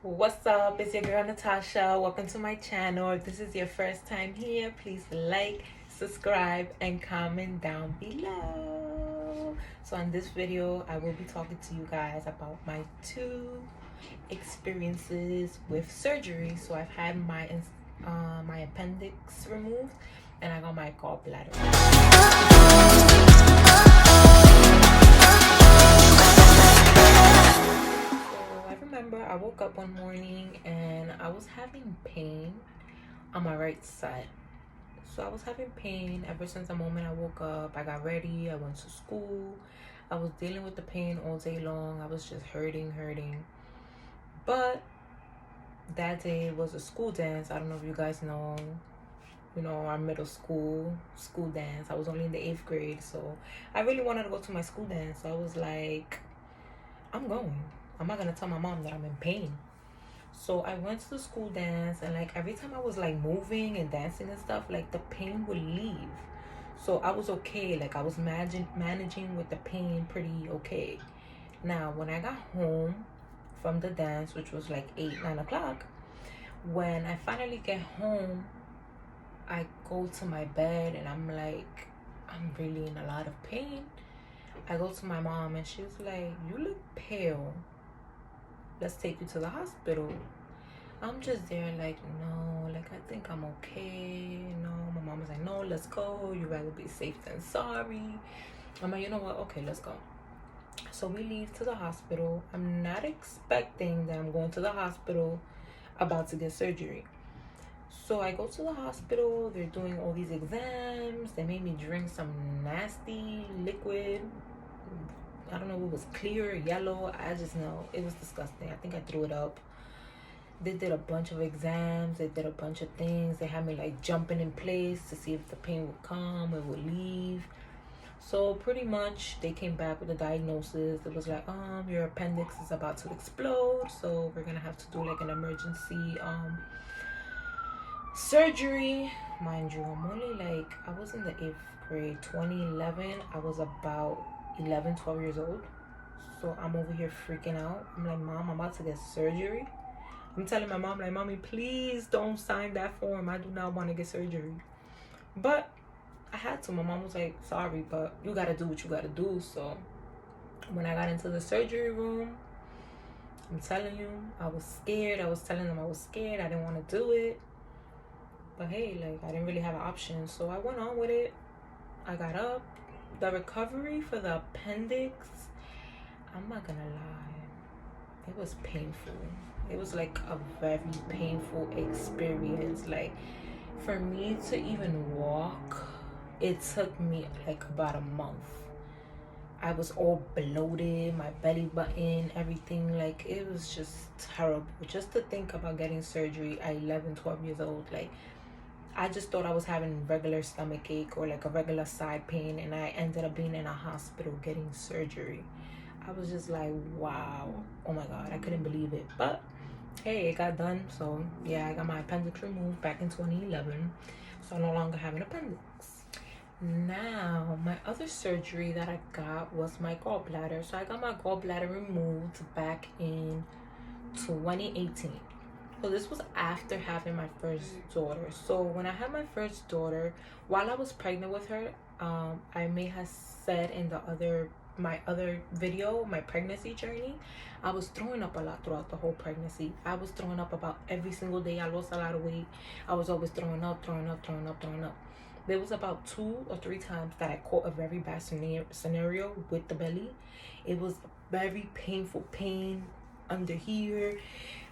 What's up? It's your girl Natasha. Welcome to my channel. If this is your first time here, please like, subscribe, and comment down below. So in this video, I will be talking to you guys about my two experiences with surgery. So I've had my appendix removed, and I got my gallbladder. I remember I woke up one morning and I was having pain on my right side. So I was having pain ever since the moment I woke up. I got ready, I went to school. I was dealing with the pain all day long. I was just hurting. But that day was a school dance. I don't know if you guys know, our middle school dance. I was only in the 8th grade, so I really wanted to go to my school dance. So I was like, I'm going. I'm not gonna tell my mom that I'm in pain. So I went to the school dance, and like every time I was like moving and dancing and stuff, like the pain would leave. So I was okay. Like I was managing with the pain pretty okay. Now when I got home from the dance, which was like 8-9 o'clock, when I finally get home, I go to my bed and I'm like, I'm really in a lot of pain. I go to my mom and she's like, you look pale. Let's take you to the hospital. I'm just there like, no, like I think I'm okay. My mom was like, no, let's go. You'd rather be safe than sorry. I'm like, you know what? Okay, let's go. So we leave to the hospital. I'm not expecting that I'm going to the hospital about to get surgery. So I go to the hospital. They're doing all these exams. They made me drink some nasty liquid. I don't know if it was clear or yellow. I just know it was disgusting. I think I threw it up. They did a bunch of exams. They did a bunch of things. They had me like jumping in place to see if the pain would come, it would leave. So pretty much they came back with a diagnosis. It was like, your appendix is about to explode. So we're gonna have to do like an emergency surgery. Mind you, I'm only like, I was in the 8th grade, 2011. I was about 11, 12 years old. So I'm over here freaking out. I'm like, Mom, I'm about to get surgery. I'm telling my mom, like, Mommy, please don't sign that form. I do not want to get surgery. But I had to. My mom was like, sorry, but you got to do what you got to do. So when I got into the surgery room, I'm telling you, I was scared. I was telling them I was scared. I didn't want to do it. But hey, like, I didn't really have an option. So I went on with it. I got up. The recovery for the appendix, I'm not going to lie, it was painful. It was like a very painful experience. Like for me to even walk, it took me like about a month. I was all bloated, my belly button, everything. Like it was just terrible. Just to think about getting surgery at 11, 12 years old. Like I just thought I was having regular stomach ache or like a regular side pain, and I ended up being in a hospital getting surgery. I was just like, wow, oh my God, I couldn't believe it. But hey, it got done. So yeah, I got my appendix removed back in 2011. So I no longer have an appendix. Now, my other surgery that I got was my gallbladder. So I got my gallbladder removed back in 2018. So this was after having my first daughter. So when I had my first daughter, while I was pregnant with her, I may have said in my other video, my pregnancy journey, I was throwing up a lot throughout the whole pregnancy. I was throwing up about every single day. I lost a lot of weight. I was always throwing up. There was about 2 or 3 times that I caught a very bad scenario with the belly. It was very painful pain under here,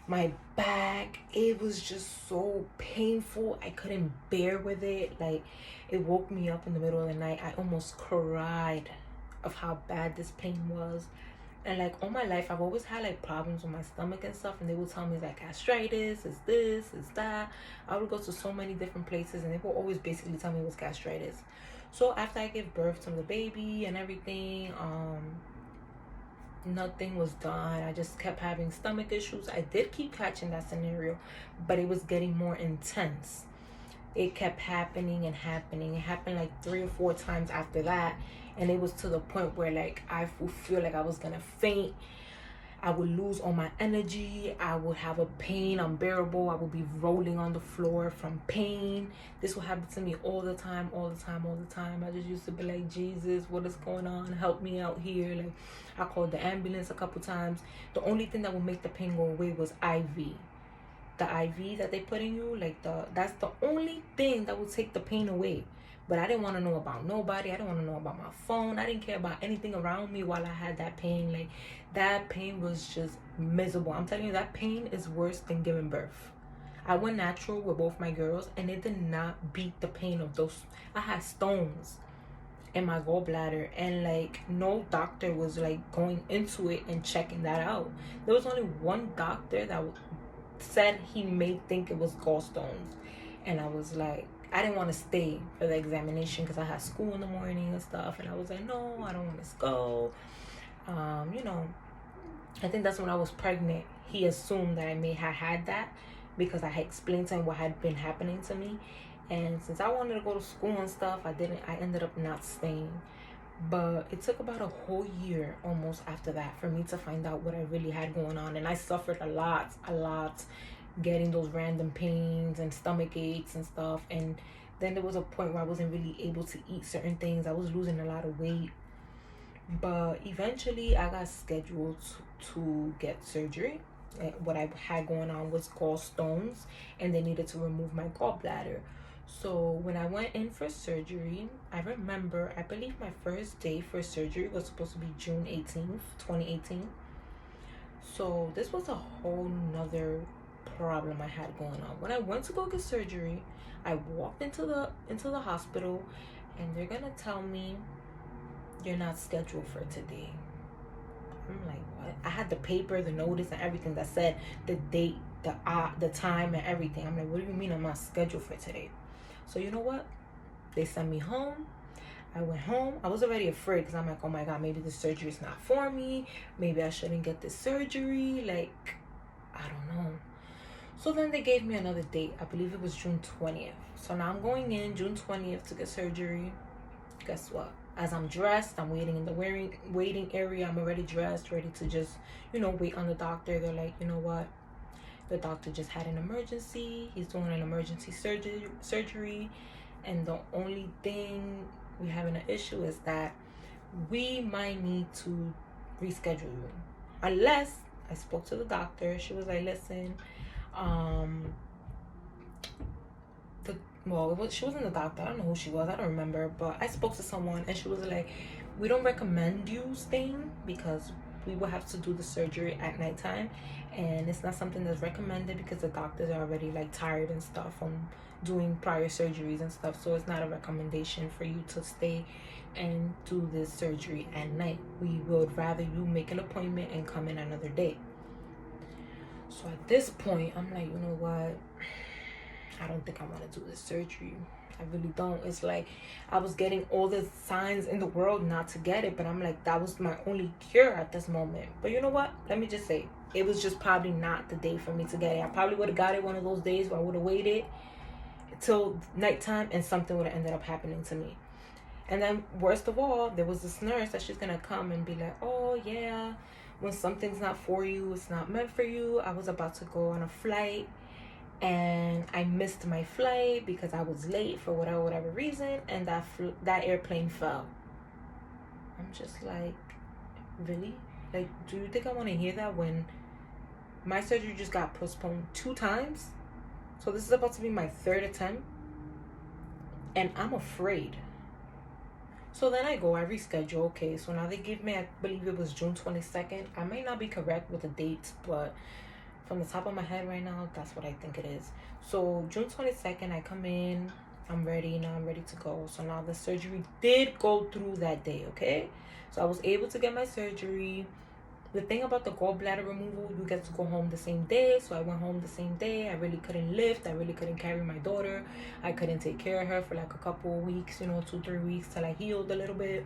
my back. It was just so painful. I couldn't bear with it. Like it woke me up in the middle of the night. I almost cried of how bad this pain was. And like all my life I've always had like problems with my stomach and stuff, and they would tell me it's like gastritis, it's this, it's that. I would go to so many different places and they would always basically tell me it was gastritis. So after I gave birth to the baby and everything, nothing was done. I just kept having stomach issues. I did keep catching that scenario, but it was getting more intense. It kept happening. It happened like 3 or 4 times after that, and it was to the point where like I would feel like I was gonna faint. I would lose all my energy. I would have a pain unbearable. I would be rolling on the floor from pain. This would happen to me all the time, all the time, all the time. I just used to be like, Jesus, what is going on? Help me out here. Like, I called the ambulance a couple times. The only thing that would make the pain go away was IV. The IV that they put in you, like that's the only thing that would take the pain away. But I didn't want to know about nobody. I didn't want to know about my phone. I didn't care about anything around me while I had that pain. Like, that pain was just miserable. I'm telling you, that pain is worse than giving birth. I went natural with both my girls, and it did not beat the pain of those. I had stones in my gallbladder, and like no doctor was like going into it and checking that out. There was only one doctor that said he may think it was gallstones, and I was like, I didn't want to stay for the examination because I had school in the morning and stuff, and I was like, no, I don't want to go. You know, I think that's when I was pregnant. He assumed that I may have had that because I had explained to him what had been happening to me, and since I wanted to go to school and stuff, I ended up not staying. But it took about a whole year almost after that for me to find out what I really had going on. And I suffered a lot, getting those random pains and stomach aches and stuff. And then there was a point where I wasn't really able to eat certain things. I was losing a lot of weight. But eventually I got scheduled to get surgery. What I had going on was gallstones, and they needed to remove my gallbladder. So when I went in for surgery, I remember, I believe my first day for surgery was supposed to be June 18th, 2018. So this was a whole nother problem I had going on. When I went to go get surgery, I walked into the hospital, and they're gonna tell me, you're not scheduled for today. I'm like, what? I had the paper, the notice, and everything that said the date, the time, and everything. I'm like, what do you mean I'm not scheduled for today? So you know what? They sent me home. I went home. I was already afraid because I'm like, oh my God, maybe the surgery is not for me. Maybe I shouldn't get this surgery. Like, I don't know. So then they gave me another date. I believe it was June 20th. So now I'm going in June 20th to get surgery. Guess what? As I'm dressed, I'm waiting in the waiting area. I'm already dressed, ready to just, wait on the doctor. They're like, you know what? The doctor just had an emergency. He's doing an emergency surgery. And the only thing we having an issue is that we might need to reschedule you. Unless I spoke to the doctor. She was like, listen, she wasn't the doctor. I don't know who she was. I don't remember. But I spoke to someone, and she was like, we don't recommend you staying because we will have to do the surgery at nighttime, and it's not something that's recommended because the doctors are already like tired and stuff from doing prior surgeries and stuff. So it's not a recommendation for you to stay and do this surgery at night. We would rather you make an appointment and come in another day. So at this point, I'm like, you know what? I don't think I want to do this surgery. I really don't. It's like I was getting all the signs in the world not to get it, but I'm like, that was my only cure at this moment. But you know what? Let me just say, it was just probably not the day for me to get it. I probably would have got it one of those days where I would have waited till nighttime and something would have ended up happening to me. And then worst of all, there was this nurse that she's gonna come and be like, oh yeah, when something's not for you, it's not meant for you. I was about to go on a flight, and I missed my flight because I was late for whatever reason, and that airplane fell. I'm just like, really? Like, do you think I want to hear that when my surgery just got postponed 2 times? So this is about to be my 3rd attempt, and I'm afraid. So then I reschedule. Okay, so now they give me, I believe it was June 22nd. I may not be correct with the dates, but from the top of my head right now, that's what I think it is. So June 22nd, I come in. I'm ready. Now I'm ready to go. So now the surgery did go through that day, okay? So I was able to get my surgery. The thing about the gallbladder removal, you get to go home the same day. So I went home the same day. I really couldn't lift. I really couldn't carry my daughter. I couldn't take care of her for like a couple of weeks, 2-3 weeks till I healed a little bit.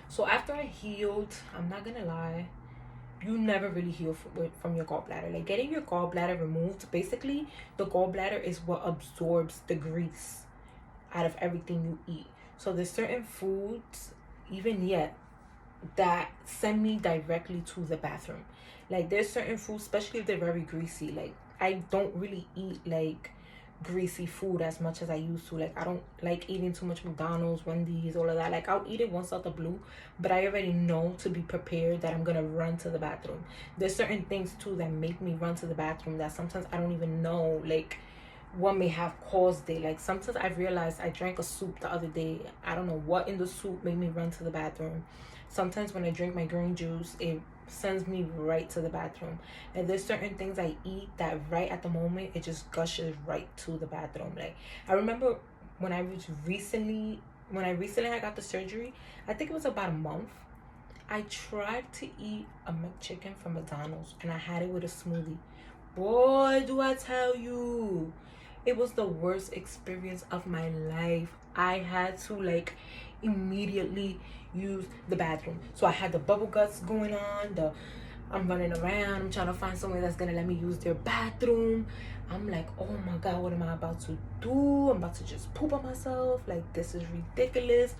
So after I healed, I'm not gonna lie, you never really heal from your gallbladder. Like, getting your gallbladder removed, basically the gallbladder is what absorbs the grease out of everything you eat. So there's certain foods, even yet, that send me directly to the bathroom. Like there's certain foods, especially if they're very greasy. Like I don't really eat like greasy food as much as I used to. Like I don't like eating too much McDonald's, Wendy's, all of that. Like I'll eat it once out the blue, but I already know to be prepared that I'm gonna run to the bathroom. There's certain things too that make me run to the bathroom that sometimes I don't even know like what may have caused it. Like sometimes I realized I drank a soup the other day. I don't know what in the soup made me run to the bathroom. Sometimes when I drink my green juice, it sends me right to the bathroom. And there's certain things I eat that right at the moment it just gushes right to the bathroom. Like I remember when I was recently when I recently I got the surgery, I think it was about a month. I tried to eat a McChicken from McDonald's and I had it with a smoothie. Boy, do I tell you, it was the worst experience of my life. I had to like immediately use the bathroom. So I had the bubble guts going on, I'm running around, I'm trying to find somewhere that's gonna let me use their bathroom. I'm like, oh my god, what am I about to do? I'm about to just poop on myself. Like, this is ridiculous.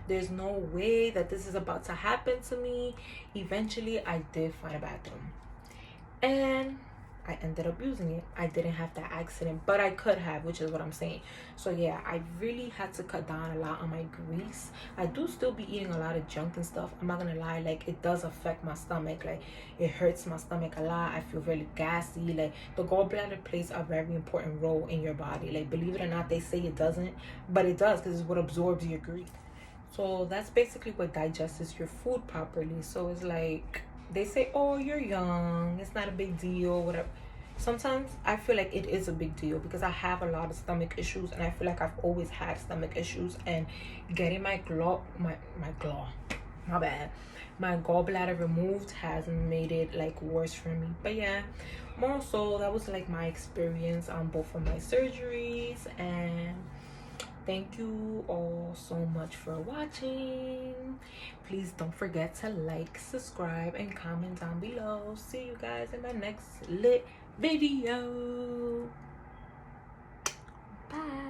There's no way that this is about to happen to me. Eventually, I did find a bathroom. And I ended up using it. I didn't have that accident, but I could have, which is what I'm saying. So yeah, I really had to cut down a lot on my grease. I do still be eating a lot of junk and stuff. I'm not gonna lie, like it does affect my stomach. Like it hurts my stomach a lot. I feel really gassy. Like the gallbladder plays a very important role in your body. Like believe it or not, they say it doesn't, but it does because it's what absorbs your grease. So that's basically what digests your food properly. So it's like they say, oh, you're young, it's not a big deal, whatever. Sometimes I feel like it is a big deal because I have a lot of stomach issues and I feel like I've always had stomach issues, and getting my bad, my gallbladder removed has made it like worse for me. But yeah, more so that was like my experience on both of my surgeries. And thank you all so much for watching. Please don't forget to like, subscribe, and comment down below. See you guys in my next lit video. Bye.